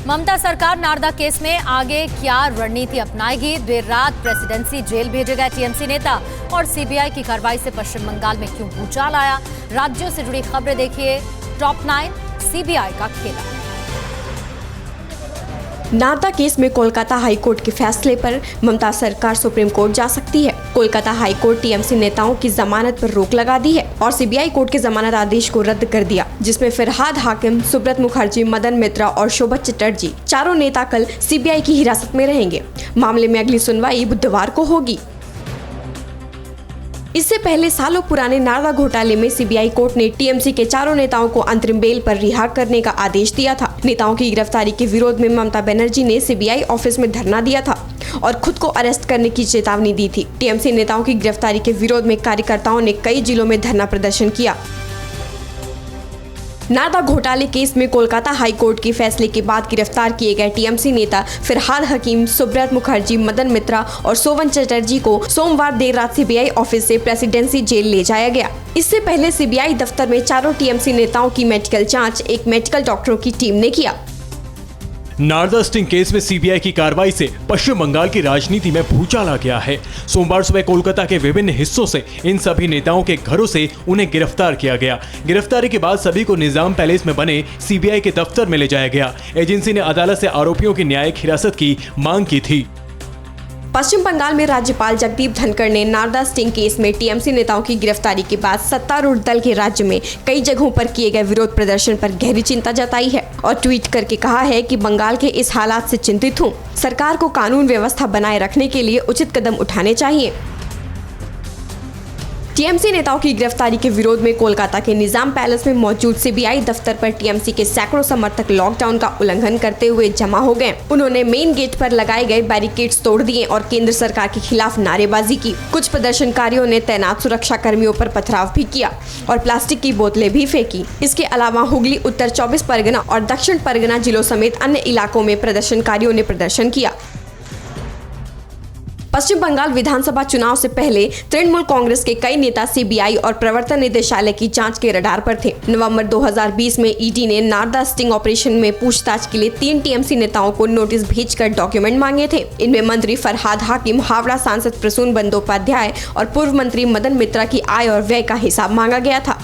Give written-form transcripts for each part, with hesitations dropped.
ममता सरकार नारदा केस में आगे क्या रणनीति अपनाएगी? देर रात प्रेसिडेंसी जेल भेजे गए टीएमसी नेता और सीबीआई की कार्रवाई से पश्चिम बंगाल में क्यों भूचाल आया? राज्यों से जुड़ी खबरें देखिए टॉप 9 सीबीआई का खेला। नारदा केस में कोलकाता हाई कोर्ट के फैसले पर ममता सरकार सुप्रीम कोर्ट जा सकती है। कोलकाता हाई कोर्ट टीएमसी नेताओं की जमानत पर रोक लगा दी है और सीबीआई कोर्ट के जमानत आदेश को रद्द कर दिया, जिसमें फरहाद हाकिम, सुब्रत मुखर्जी, मदन मित्रा और शोभा चटर्जी चारों नेता कल सीबीआई की हिरासत में रहेंगे। मामले में अगली सुनवाई बुधवार को होगी। इससे पहले सालों पुराने नारदा घोटाले में सीबीआई कोर्ट ने टीएमसी के चारों नेताओं को अंतरिम बेल पर रिहा करने का आदेश दिया था। नेताओं की गिरफ्तारी के विरोध में ममता बनर्जी ने सीबीआई ऑफिस में धरना दिया था और खुद को अरेस्ट करने की चेतावनी दी थी। टीएमसी नेताओं की गिरफ्तारी के विरोध में कार्यकर्ताओं ने कई जिलों में धरना प्रदर्शन किया। नारदा घोटाले केस में कोलकाता हाई कोर्ट के फैसले के बाद गिरफ्तार किए गए टीएमसी नेता फरहाद हकीम, सुब्रत मुखर्जी, मदन मित्रा और शोभा चटर्जी को सोमवार देर रात सीबीआई ऑफिस से प्रेसिडेंसी जेल ले जाया गया। इससे पहले सीबीआई दफ्तर में चारों टीएमसी नेताओं की मेडिकल जांच एक मेडिकल डॉक्टरों की टीम ने किया। नारदा स्टिंग केस में सीबीआई की कार्रवाई से पश्चिम बंगाल की राजनीति में भूचाल आ गया है। सोमवार सुबह कोलकाता के विभिन्न हिस्सों से इन सभी नेताओं के घरों से उन्हें गिरफ्तार किया गया। गिरफ्तारी के बाद सभी को निजाम पैलेस में बने सीबीआई के दफ्तर में ले जाया गया। एजेंसी ने अदालत से आरोपियों की न्यायिक हिरासत की मांग की थी। पश्चिम बंगाल में राज्यपाल जगदीप धनखड़ ने नारदा स्टिंग केस में टीएमसी नेताओं की गिरफ्तारी के बाद सत्तारूढ़ दल के राज्य में कई जगहों पर किए गए विरोध प्रदर्शन पर गहरी चिंता जताई है और ट्वीट करके कहा है कि बंगाल के इस हालात से चिंतित हूं। सरकार को कानून व्यवस्था बनाए रखने के लिए उचित कदम उठाने चाहिए। टीएमसी नेताओं की गिरफ्तारी के विरोध में कोलकाता के निजाम पैलेस में मौजूद सीबीआई दफ्तर पर टीएमसी के सैकड़ों समर्थक लॉकडाउन का उल्लंघन करते हुए जमा हो गए। उन्होंने मेन गेट पर लगाए गए बैरिकेड्स तोड़ दिए और केंद्र सरकार के खिलाफ नारेबाजी की। कुछ प्रदर्शनकारियों ने तैनात सुरक्षा कर्मियों पर पथराव भी किया और प्लास्टिक की बोतलें भी फेंकी। इसके अलावा हुगली, उत्तर 24 परगना और दक्षिण परगना जिलों समेत अन्य इलाकों में प्रदर्शनकारियों ने प्रदर्शन किया। पश्चिम बंगाल विधानसभा चुनाव से पहले तृणमूल कांग्रेस के कई नेता सीबीआई और प्रवर्तन निदेशालय की जांच के रडार पर थे। नवंबर 2020 में ईडी ने नारदा स्टिंग ऑपरेशन में पूछताछ के लिए 3 टीएमसी नेताओं को नोटिस भेजकर डॉक्यूमेंट मांगे थे। इनमें मंत्री फरहाद हाकिम, हावड़ा सांसद प्रसून बंदोपाध्याय और पूर्व मंत्री मदन मित्रा की आय और व्यय का हिसाब मांगा गया था।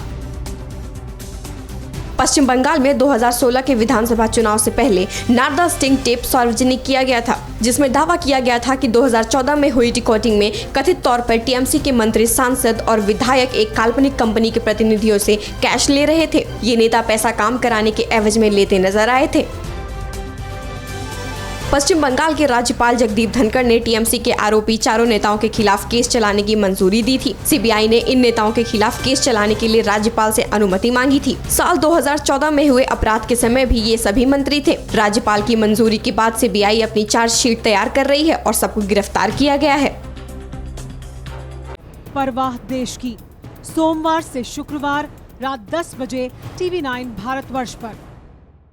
पश्चिम बंगाल में 2016 के विधानसभा चुनाव से पहले नारदा स्टिंग टेप सार्वजनिक किया गया था, जिसमें दावा किया गया था कि 2014 में हुई रिकॉर्डिंग में कथित तौर पर टीएमसी के मंत्री, सांसद और विधायक एक काल्पनिक कंपनी के प्रतिनिधियों से कैश ले रहे थे। ये नेता पैसा काम कराने के एवज में लेते नजर आए थे। पश्चिम बंगाल के राज्यपाल जगदीप धनखड़ ने टीएमसी के आरोपी चारों नेताओं के खिलाफ केस चलाने की मंजूरी दी थी। सीबीआई ने इन नेताओं के खिलाफ केस चलाने के लिए राज्यपाल से अनुमति मांगी थी। साल 2014 में हुए अपराध के समय भी ये सभी मंत्री थे। राज्यपाल की मंजूरी के बाद सीबीआई अपनी चार्जशीट तैयार कर रही है और सबको गिरफ्तार किया गया है। परवाह देश की, सोमवार से शुक्रवार रात 10 बजे TV9 भारतवर्ष पर।